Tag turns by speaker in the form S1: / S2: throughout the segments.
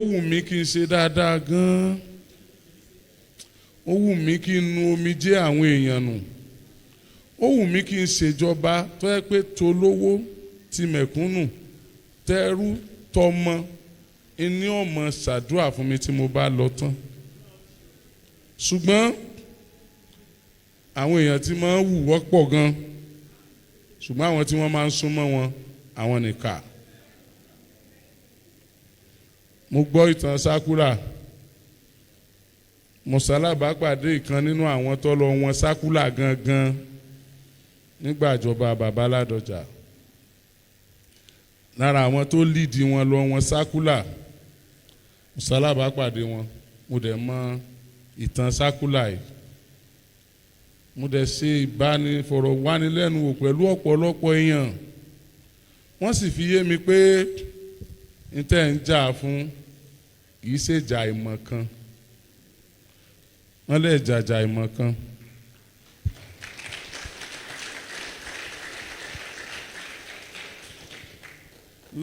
S1: Ó wù mí kí n ṣe dáadáa gan-an. Ó wù mí kí n nu omijé àwọn èèyàn nù. Ó wù mí kí n ṣèjọba tó yẹ pé tolówó ti mẹ̀kúnnù tẹrú tọmọ ẹni ọmọ ṣàdúrà fún mi tí mo bá lọ tán. Ṣùgbọ́n àwọn èèyàn tí máa ń wù wọ́pọ̀ gan, ṣùgbọ́n àwọn tí wọ́n máa ń súnmọ́ wọn àwọn nìkà. Mo gbọ́ ìtàn sákúlà. Mo ṣalábàápàdé ìkan nínú àwọn tó lọ wọn sákúlà gangan nígbà ìjọba bàbá Ládọjà. Lára àwọn tó lídìí wọn lọ wọn sákúlà. Mo ṣalábàápàdé wọn. Mo dẹ̀ mọ ìtàn sákúlà yìí. Mo dẹ̀ ṣe ìbánifọ̀rọ̀wánilẹ́nuwò pẹ̀lú ọ̀pọ̀lọpọ̀ èèyàn. Wọ́n sì fi yé mi pé n tẹ́ ń jà fún kì í ṣe ìjà ìmọ̀ kan. Wọ́n lè jàjà ìmọ̀ kan.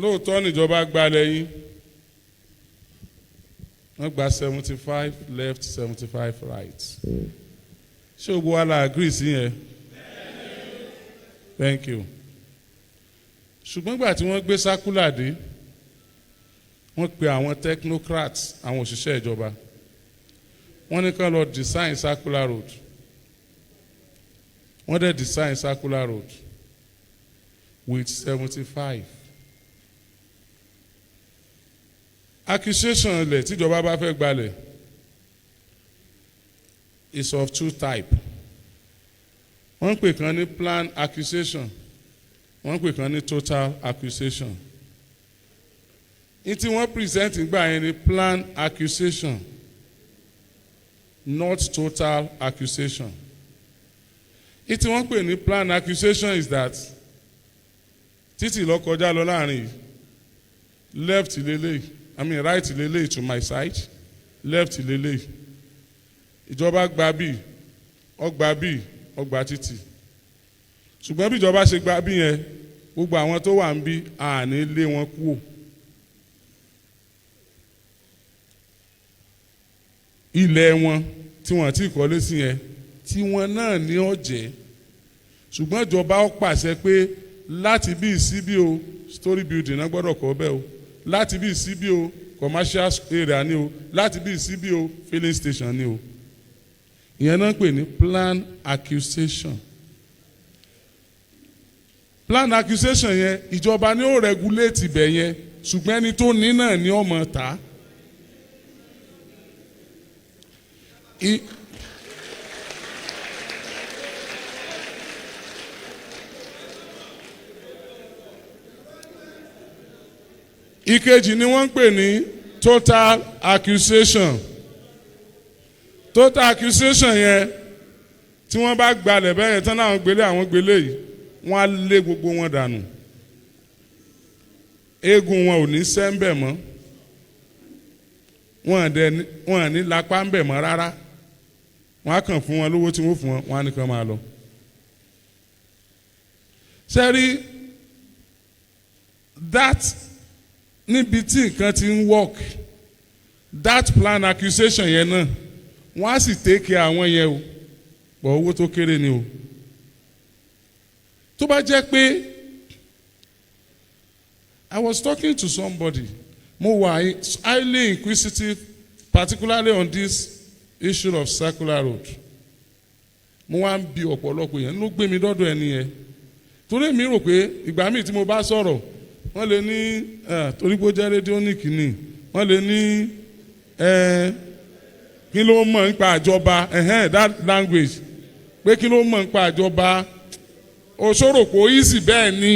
S1: Lóòótọ́ níjọba gbalẹ̀ yín. Wọ́n gba 75 left 75 right. Ṣé gbogbo wa la agree sí yẹn? Thank you. Ṣùgbọ́n ìgbà tí wọ́n gbé sákúlà dé, wọ́n pe àwọn technocrats, àwọn òṣìṣẹ́ ìjọba. Wọ́n ní kán lọ design circular road. Wọ́n dẹ̀ design circular road with 75. Accusation ilẹ̀ tíjọba bá fẹ́ gbalẹ̀ is of two types. Wọ́n pè kan ní plan accusation. Wọ́n pè kan ní total accusation. Ìtí wọ́n present ìgbà yẹn ní plan accusation, not total accusation. Ìtí wọ́n pè ní plan accusation is that títì lọ kọjá lọ láàrin left lélẹ̀, right lélẹ̀ to my side, left lélẹ̀. Ìjọba gba bí, ọgbà bí, ọgbà títì. Ṣùgbọ́n bí ìjọba ṣe gba bí yẹn, gbogbo àwọn tó wà ń bí àní lé wọn kúrò. Ilẹ̀ wọn tí wọ́n ti kọ́lé sí yẹn, tí wọ́n náà ní ọ̀jẹ̀. Ṣùgbọ́n ìjọba ó pàṣẹ pé láti bí síbí o story building náà gbọ́dọ̀ kọ́ bẹ́ẹ̀ o, láti bí síbí o commercial area ni o, láti bí síbí o filling station ni o. Ìyẹn náà ń pè ní plan accusation. Plan accusation yẹn ìjọba ni ó regulate ibẹ̀ yẹn, ṣùgbọ́n ẹni tó ní náà ni ó máa tà. Ìkejì ni wọ́n ń pè ní total accusation. Total accusation yẹn tí wọ́n bá gbalẹ̀ bẹ́ẹ̀ tán láwọn gbélé yìí, wọ́n á lé gbogbo wọn dànù. Eégún wọn ò ní sẹ́ńbẹ̀ mọ́. Wọ́n à ní lápá ń bẹ̀ mọ́ rárá. Wọ́n á kàn fún wọn lówó tí wọ́n fún wọn, wọ́n á ní kàn máa lọ. Sẹ́rí that níbi tí nǹkan ti ń work, that plan accusation yẹn náà, wọ́n á sì take care àwọn yẹn o, pọ̀ owó tó kéré ni o. Tó bá jẹ́ pé I was talking to somebody, mo wà highly inquisitive, particularly on this issue of circular road. Mo wá ń bi ọ̀pọ̀lọpọ̀ yẹn ló gbé mi dọ́dọ̀ ẹni yẹn. Torí mi rò pé ìgbà míì tí mo bá sọ̀rọ̀, wọ́n lè ní torí pé ó jẹ́ rédíónìk ni, wọ́n lè ní kí ló mọ̀ nípa àjọba, that language, pé kí ló mọ̀ nípa àjọba, òṣòro kò easy bẹ́ẹ̀ ni,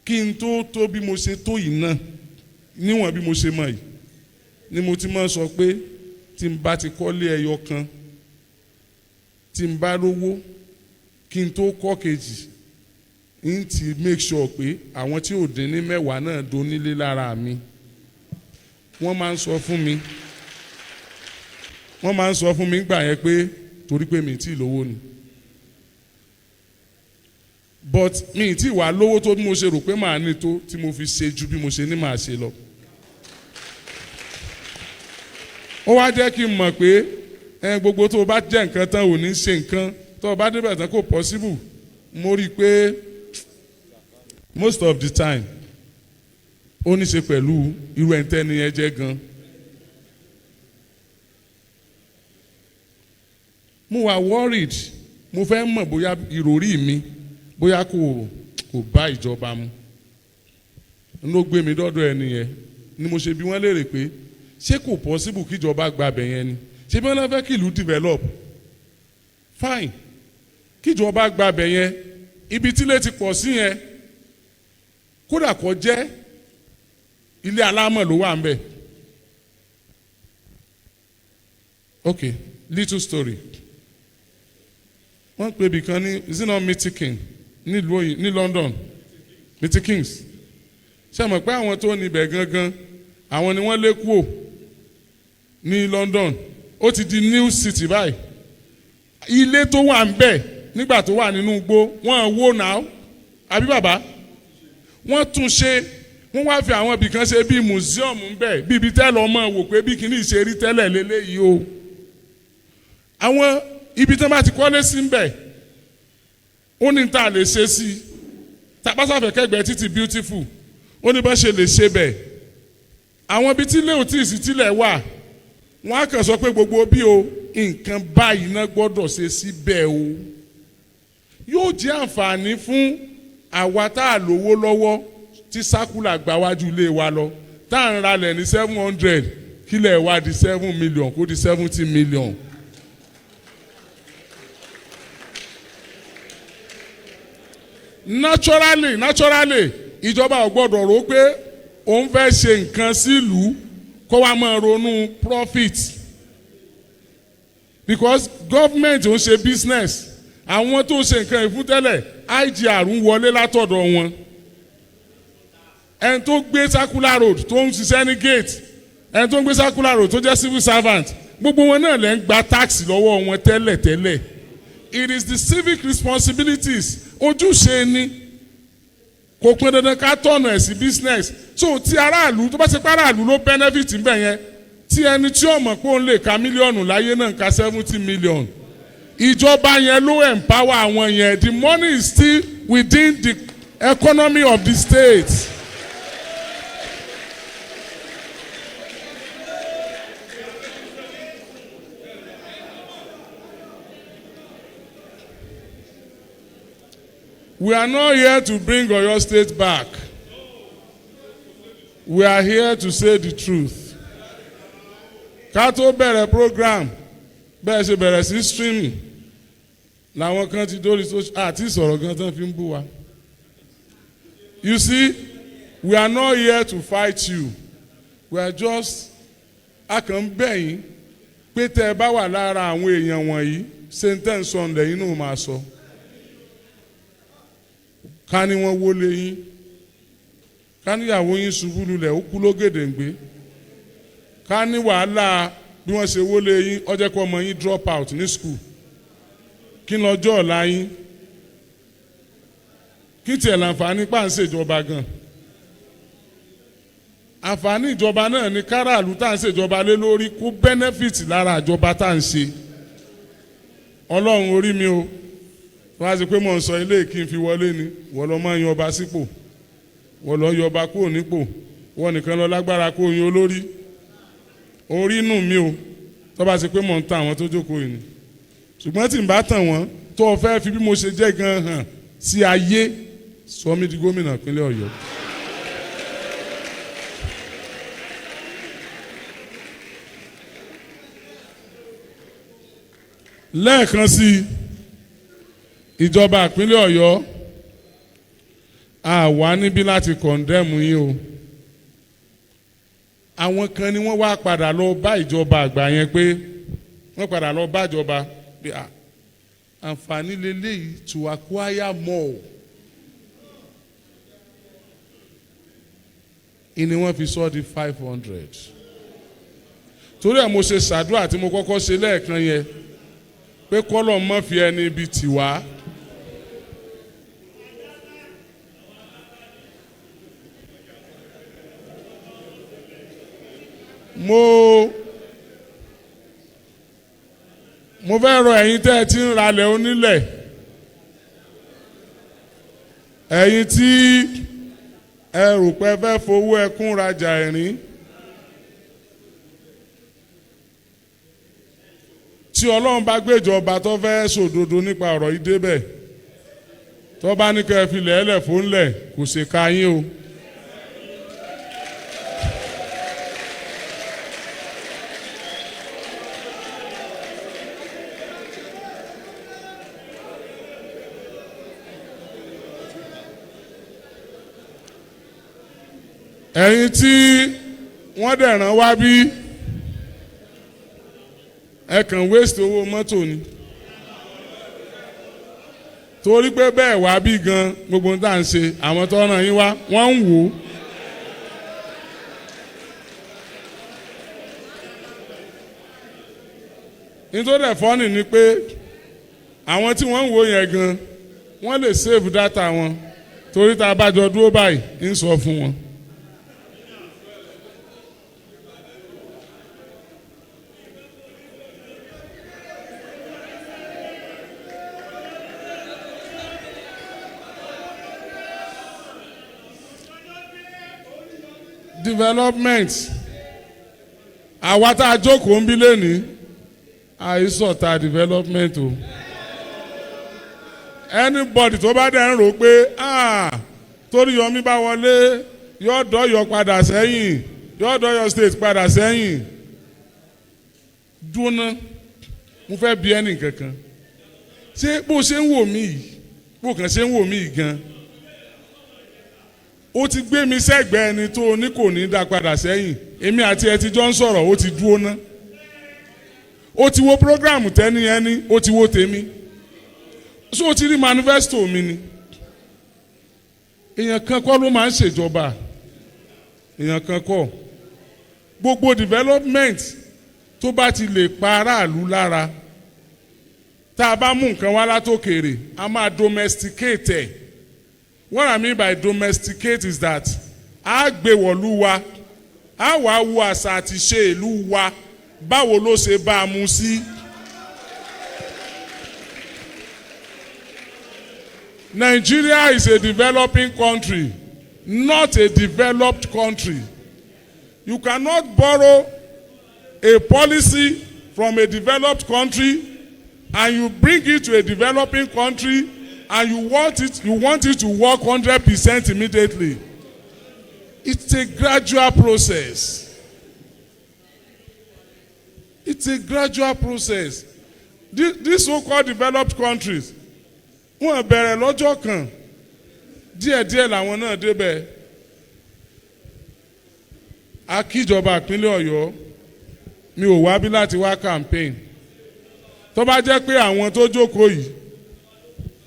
S1: kí n tó bí mo ṣe tó yìí náà, níwọ̀n bí mo ṣe mọ̀ yìí, ni mo ti máa sọ pé tí n bá ti kọ́lé ẹyọ kan, tí n bá lówó, kí n tó kọ́ kejì, n ti make sure pé àwọn tí ò dín ní 10 náà donílé lára mi. Wọ́n máa ń sọ fún mi gbà yẹn pé torí pé mi tí lówó ni. but mi ti wà lówó tó bí mo ṣe rò pé màá ní tó tí mo fi ṣe ju bí mo ṣe ní màá ṣe lọ. ó wá jẹ́ kí n mọ̀ pé gbogbo tó o bá jẹ́ nǹkan tán ò ní ṣe nǹkan tó o bá débẹ̀ tán kò possible. Mo rí i pé most of the time ó ní ṣe pẹ̀lú irú ẹ̀ńtẹ́ni yẹn jẹ́ gan. Mo wà worried, mo fẹ́ mọ̀ bóyá ìròrí mi bóyá kò bá ìjọba mu. Ló gbé mi dọ́dọ̀ ẹni yẹn ni mo ṣe bi wọ́n léèrè pé ṣé kò possible kí ìjọba gba abẹ yẹn ni, ṣé bí wọ́n fẹ́ kí ìlú develop fine kí ìjọba gba abẹ yẹn, ibi tí ilé ti pọ̀ sí yẹn kódà kó jẹ́ ilé alámọ̀ ló wà ń bẹ̀. Okay, little story. Wọ́n pè bí kan ní is it not Makinde ní London, Makinde. Ṣé mọ̀ pé àwọn tó níbẹ̀ gangan àwọn ni wọ́n lé kúò ní London, ó ti di new city báyìí. Ilé tó wà ń bẹ̀ nígbà tó wà nínú igbó wọ́n wó náà àbí bàbá wọ́n tún ṣe, wọ́n wá fi àwọn ibìkan ṣe bíi museum ń bẹ̀ bí ibi tẹ́lọ̀ ọmọ wò pé bí kìíní ṣe rí tẹ́lẹ̀ lélẹ́yìí o. Àwọn ibi tí wọ́n bá ti kọ́lé sí ń bẹ̀ ó ní tá a lè ṣe sí i, tapasafẹ́ kẹgbẹ́ títí beautiful ó ní bá ṣe lè ṣe bẹ̀. Àwọn ibi tí ilé ò tí ì sí tilẹ̀ wà wọ́n á kàn sọ pé gbogbo bí o nǹkan báyìí náà gbọ́dọ̀ ṣe síbẹ̀ o. Yóò jẹ́ àǹfààní fún àwa tá a lówó lọ́wọ́ tí sákúlà gbà wájú ilé wa lọ tá à ń ralẹ̀ ní 700 kílẹ̀ wá di 7 million kó di 70 million. Naturally ìjọba ò gbọ́dọ̀ rò pé òun fẹ́ ṣe nǹkan sílùú kó wá máa ronú profit, because government ò ń ṣe business. Àwọn tó ń ṣe nǹkan ìfún tẹ́lẹ̀ IGR ń wọlé látọ̀dọ̀ wọn. Ẹni tó gbé circular road tó ń ṣiṣẹ́ ní gate, ẹni tó ń gbé circular road tó jẹ́ civil servant, gbogbo wọn náà lè ń gba tax lọ́wọ́ wọn tẹ́lẹ̀. It is the civic responsibilities, ojúṣe ni, kò pin dandan ká tọ̀nà ẹ̀ sí business. So tí aráàlú tó bá ṣe pé aráàlú ló benefit ń bẹ̀ yẹn, tí ẹni tí ó mọ̀ pé òun lè ka mílíọ̀nù láyé náà ka 70 million. Ìjọba yẹn ló empower àwọn yẹn. The money is still within the economy of the state. We are not here to bring Oyo State back. We are here to say the truth. Ká tó bẹ̀rẹ̀ program bẹ́ẹ̀ ṣe bẹ̀rẹ̀ sí streaming làwọn kan ti dórí àti ìsọ̀rọ̀ gan tán fi ń bú wa. You see, we are not here to fight you. We are just akànbẹ̀yìn pé tẹ́ ẹ bá wà lára àwọn èèyàn wọ̀nyí ṣe ń tẹ̀ ń sọ ǹdẹ̀ yín náà máa sọ. Ká ní wọ́n wọlé yín, ká níyàwó yín ṣubú lulẹ̀ ó kú lógèdèǹgbé, ká ní wàhálà bí wọ́n ṣe wọlé yín ó jẹ́ kó ọmọ yín drop out ní school, kí ni ọjọ́ ọ̀la yín, kí tiẹ̀ láǹfààní pàǹsẹ̀ ìjọba gan. Àǹfààní ìjọba náà ni káràlú tá à ń ṣèjọba lé lórí kó benefit lára ìjọba tá à ń ṣe. Ọlọ́run orí mi o, wọ́n á ṣe pé mò ń sọ ilé kí n fi wọlé ni wọ́n lọ máa yan ọba sípò, wọ́n lọ yọ ọba kúrò nípò, wọ́n nìkan lọ lágbára kó yan olórí. Orí inú mi o tó bá ṣe pé mò ń ta àwọn tó jókòó yìí ni, ṣùgbọ́n tí n bá tàn wọ́n tó o fẹ́ fi bí mo ṣe jẹ́ gan hàn sí ayé, sọ mí di gómìnà ìpínlẹ̀ Ọ̀yọ́. Lẹ́ẹ̀kan sí ìjọba ìpínlẹ̀ Ọ̀yọ́, a wà níbí láti condemn yín o. Àwọn kan ni wọ́n wá padà lọ bá ìjọba àgbà yẹn pé wọ́n padà lọ bá ìjọba pé àǹfààní lélẹ́yìí to acquire more. Ìní wọ́n fi sọ di 500. Torí ẹ̀ mo ṣe ṣàdúrà tí mo kọ́kọ́ ṣe lẹ́ẹ̀kan yẹn pé kọ́lọ̀ mọ́ fi ẹni ibi tì wá. mo fẹ́ rọ ẹ̀yin tẹ́ ẹ ti ń ralẹ̀ onílẹ̀, ẹ̀yin tí ẹ rò pé fẹ́ fowó ẹkún rajà ẹ̀rín, tí Ọlọ́run bá gbéjọba tó fẹ́ sòdodo nípa ọ̀rọ̀ yìí débẹ̀, tó bá ní kẹ́ ẹ fi lẹ́ẹ̀lẹ̀ fún lẹ̀ kò ṣe ká yín o. ẹ̀yin tí wọ́n dẹ̀ rán wá bí ẹ kàn waste owó mọ́tò ni, torí pé bẹ́ẹ̀ wá bí gan gbogbo tá à ń ṣe àwọn tó rán yín wá wọ́n ń wò ó. nítorí ẹ̀fọ́ nì ni pé àwọn tí wọ́n ń wò yẹn gan wọ́n lè save data wọn, torí tá a bá jọ dúró báyìí ń sọ fún wọn. Development, àwa tá a jókòó ń bí lẹ́ni àìsọ̀tà development o. Anybody tó bá dẹ̀ ń rò pé torí Yọmí bá wọlé yóò dọ́yọ̀ padà sẹ́yìn, yóò dọ́yọ̀ state padà sẹ́yìn, dúná mo fẹ́ bi ẹnì kankan, ṣé bó ṣe ń wò mí yìí, bó kàn ṣe ń wò mí yìí gan, ó ti gbé mi sẹ́gbẹ̀ẹ́ ẹni tó ní kò ní dá padà sẹ́yìn, èmi àti ẹ ti jọ ń sọ̀rọ̀, ó ti dúró ná, ó ti wo program tẹ́ni ẹni, ó ti wo tèmi, so ó ti rí manifesto mi ni. èèyàn kan kọ́ ló máa ń ṣèjọba, èèyàn kan kọ́. gbogbo development tó bá ti lè pa aráàlú lára, tá a bá mú nǹkan wá látòkèrè a máa domesticate ẹ̀. What I mean by domesticate is that a gbé wọ̀lú wa, a wá wo àṣà àti ṣe ìlú wa, báwo ló ṣe bá a mú sí. Nigeria is a developing country, not a developed country. You cannot borrow a policy from a developed country and you bring it to a developing country and you want it to work 100% immediately. It's a gradual process. It's a gradual process. These so-called developed countries, wọ́n bẹ̀rẹ̀ lọ́jọ́ kan, díẹ̀díẹ̀ làwọn náà débẹ̀. Akíjọba ìpínlẹ̀ Ọ̀yọ́, mi ò wá bí láti wá campaign. Tó bá jẹ́ pé àwọn tó jókòó yìí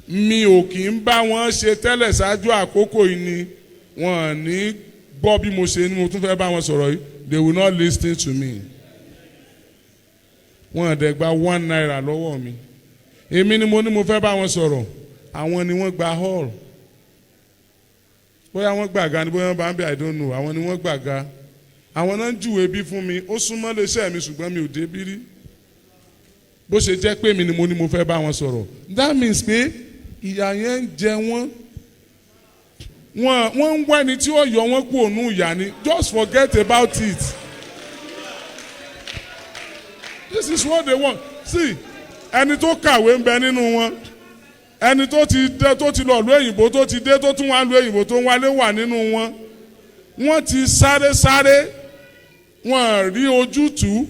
S1: mi ò kì í bá wọn ṣe tẹ́lẹ̀ ṣáájú àkókò yìí ni wọ́n ní gbọ́ bí mo ṣe ni mo tún fẹ́ bá wọn sọ̀rọ̀ yìí, they will not listen to me. Wọ́n dẹ̀ gba 1 naira lọ́wọ́ mi. Èmi ni mo ní mo fẹ́ bá wọn sọ̀rọ̀, àwọn ni wọ́n gba hall. Bóyá wọ́n gbàga ni bóyá wọ́n bá ń bẹ I don't know, àwọn ni wọ́n gbàga. Àwọn náà ń júwe bí fún mi, ó súnmọ́ léṣẹ́ mi ṣùgbọ́n mi ò débí rí. Bó ṣe jẹ́ pé mi ni mo ní mo fẹ́ bá wọn sọ̀rọ̀. That means pé ìyà yẹn ń jẹ wọ́n. Wọ́n ń wá ẹni tí ó yọ wọ́n kúrò nínú ìyà ni. Just forget about it. This is what they want. See, ẹni tó kàwé ń bẹ nínú wọn, ẹni tó ti lọ ìlú òyìnbó tó ti dé tó tún wá ìlú òyìnbó tó ń wálé wà nínú wọn. Wọ́n ti sáré, wọ́n rí ojútùú,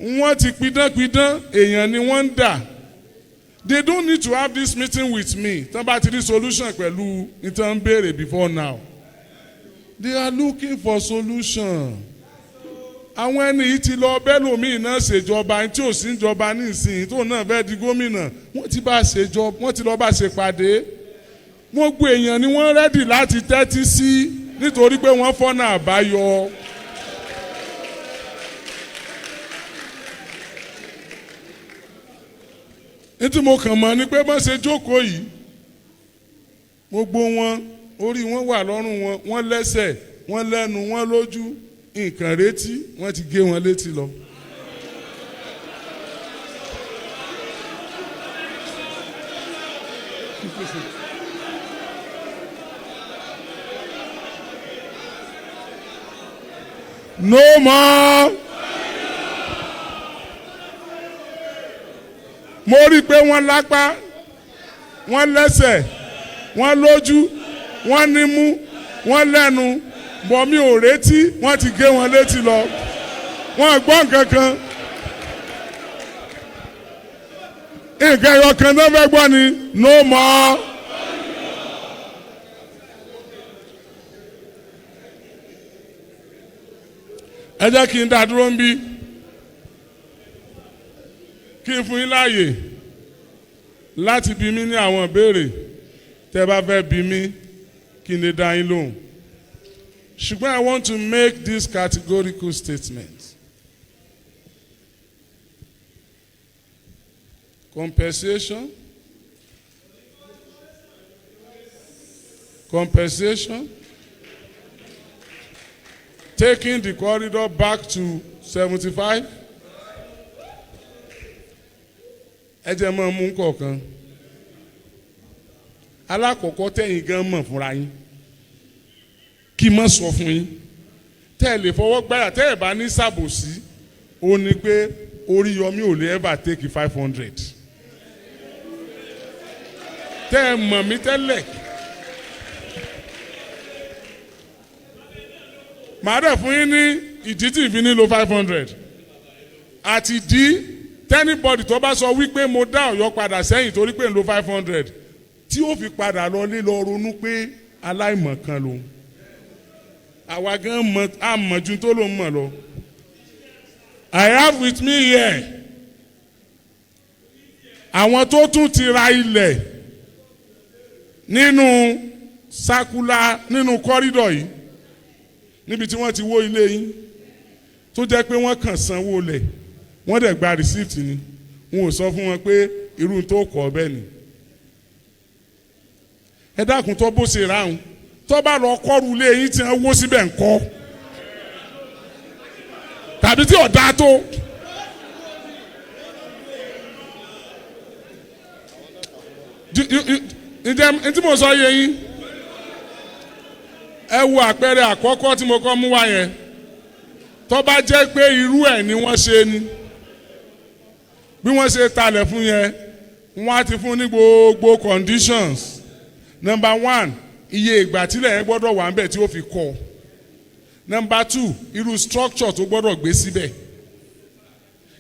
S1: wọ́n ti pidán, èèyàn ni wọ́n ń dà. They don't need to have this meeting with me. Tán bá ti rí solution pẹ̀lú ìtàn béèrè before now. They are looking for solution. Àwọn ẹni yìí ti lọ bẹ́lòmíì náà ṣèjọba tí ò sí ìjọba nísìnyí tó náà fẹ́ di gómìnà. Wọ́n ti bá ṣèjọba, wọ́n ti lọ bá ṣe pàdé. Wọ́n gbé èèyàn ni wọ́n rẹ́dì láti tẹ́tí sí nítorí pé wọ́n fọ́nà àbáyọ. Nítorí mo kàn mọ̀ ni pé bọ́n ṣe jókòó yìí, gbogbo wọn orí wọn wà lọ́rùn wọn, wọ́n lẹ́sẹ̀, wọ́n lẹ́nu, wọ́n lójú. nǹkan retí wọ́n ti gé wọn létí lọ. No more. Mo rí i pé wọ́n lápá, wọ́n lẹ́sẹ̀, wọ́n lójú, wọ́n nímú, wọ́n lẹ́nu, bọ̀ mi ò retí, wọ́n ti gé wọn létí lọ. Wọ́n gbọ́ nǹkan kan. Nǹkan ẹyọ kan náà fẹ́ gbọ́ ni no more. Ẹ jẹ́ kí n dá dúró ń bí, kí n fún yín láàyè láti bi mí ní àwọn ìbéèrè tẹ́ bá fẹ́ bi mí kí n lè dá yín lóhùn. Ṣùgbọ́n I want to make this categorical statement. Compensation. Taking the corridor back to 75. Ẹ jẹ́ mọ́ mú kọ̀ọ̀kan. Alákọ̀ọ́kọ́ tẹ̀yìn gan mọ̀ fúnra yín. Kí mọ̀ sọ fún yín. Tẹ́ ẹ lè fọwọ́ gbáyà tẹ́ ẹ bá ní ṣàbòsí. Ó ní pé Oriyomi ò lè ever take 500. Tẹ́ ẹ mọ̀ mí tẹ́lẹ̀. Màá dẹ̀ fún yín ní ìdí tí ìfi nílò 500. Àti ìdí tẹ́nibọ́dì tó bá sọ wípé mo dá Ọ̀yọ́ padà sẹ́yìn torí pé ń lo 500 tí ó fi padà lọ lé lọ ronú pé aláìmọ̀kan lòun. Àwa gan mọ̀ àmọ̀jú tó ló ń mọ̀ lọ. I have with me here àwọn tó tún ti ra ilẹ̀ nínú sákúlà nínú kọ́rídọ̀ yìí níbi tí wọ́n ti wó ilé yín tó jẹ́ pé wọ́n kàn sanwó lẹ̀ wọ́n dẹ̀ gba receipt ni wọn ò sọ fún wọn pé irú tó kọ̀ bẹ́ẹ̀ ni. Ẹ dákun tó bó ṣe ráhùn tó bá lọ kọ́ru ilé yín tí wọ́n wó síbẹ̀ ń kọ́ tàbí tí ọ̀dà tó. Ǹjẹ́ tí mo sọ yé yín ẹ wo àpẹẹrẹ àkọ́kọ́ tí mo kọ́ mú wá yẹn tó bá jẹ́ pé irú ẹ̀ ni wọ́n ṣe ni bí wọ́n ṣe talẹ̀ fún yẹn wọ́n á ti fún ní gbogbo conditions. Number 1, iye ìgbà tílẹ̀ yẹn gbọ́dọ̀ wà níbẹ̀ tí ó fi kọ́. Number 2, irú structure tó gbọ́dọ̀ gbé síbẹ̀.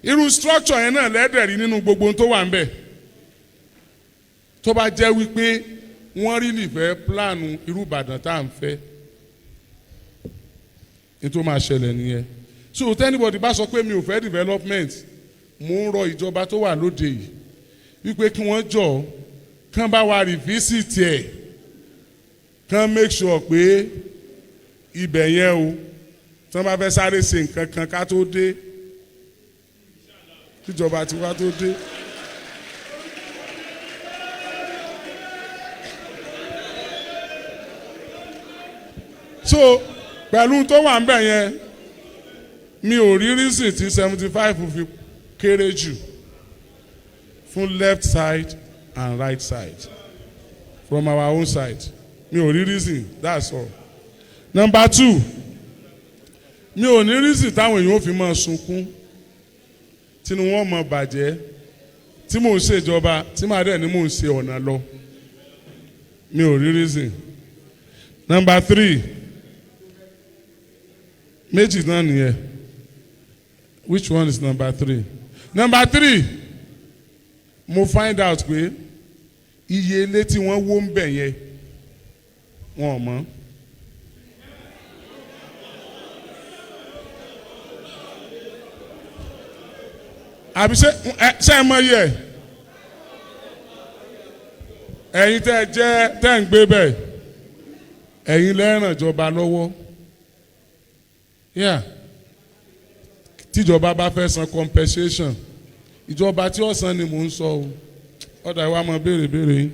S1: Irú structure yẹn náà lẹ́dẹ̀rí nínú gbogbo ohun tó wà níbẹ̀. Tó bá jẹ́ wípé wọ́n rí nífẹ̀ẹ́ pílánù irú Ìbàdàn tá à ń fẹ́ ní tó máa ṣẹlẹ̀ nìyẹn. So tẹ́nibọ̀dì bá sọ pé mi ò fẹ́ development mo ń rọ ìjọba tó wà lóde yìí wípé kí wọ́n jọ kán bá wa revisit ẹ̀ kán make sure pé ibẹ̀ yẹn o tí wọ́n bá fẹ́ sáré ṣe nǹkan kan ká tó dé kíjọba tí wá tó dé. So pẹ̀lú tó wà ń bẹ̀ yẹn mi ò rí reason tí 75 fi kéré jù fún left side and right side from our own side mi ò rí reason, that's all. Number 2, mi ò ní reason táwọn èèyàn ò fi máa sunkún tínú wọn máa bàjẹ́ tí mò ń ṣèjọba tí màá dẹ̀ ní mò ń ṣe ọ̀nà lọ mi ò rí reason. Number 3, méjì náà nìyẹn. Which one is number 3? Number 3, mo find out pé iye ilé tí wọ́n wó ń bẹ̀ yẹn wọn ò mọ̀. Àbí ṣé ẹ mọ̀ yẹ ẹ̀yin tẹ́ ẹ jẹ́ tẹ́ ń gbé bẹ́ẹ̀ ẹ̀yin lẹ́ràn ìjọba lọ́wọ́. Yeah. Tíjọba bá fẹ́ san compensation ìjọba tí ó san ni mò ń sọ o ọ̀dà ìwà máa béèrè yín.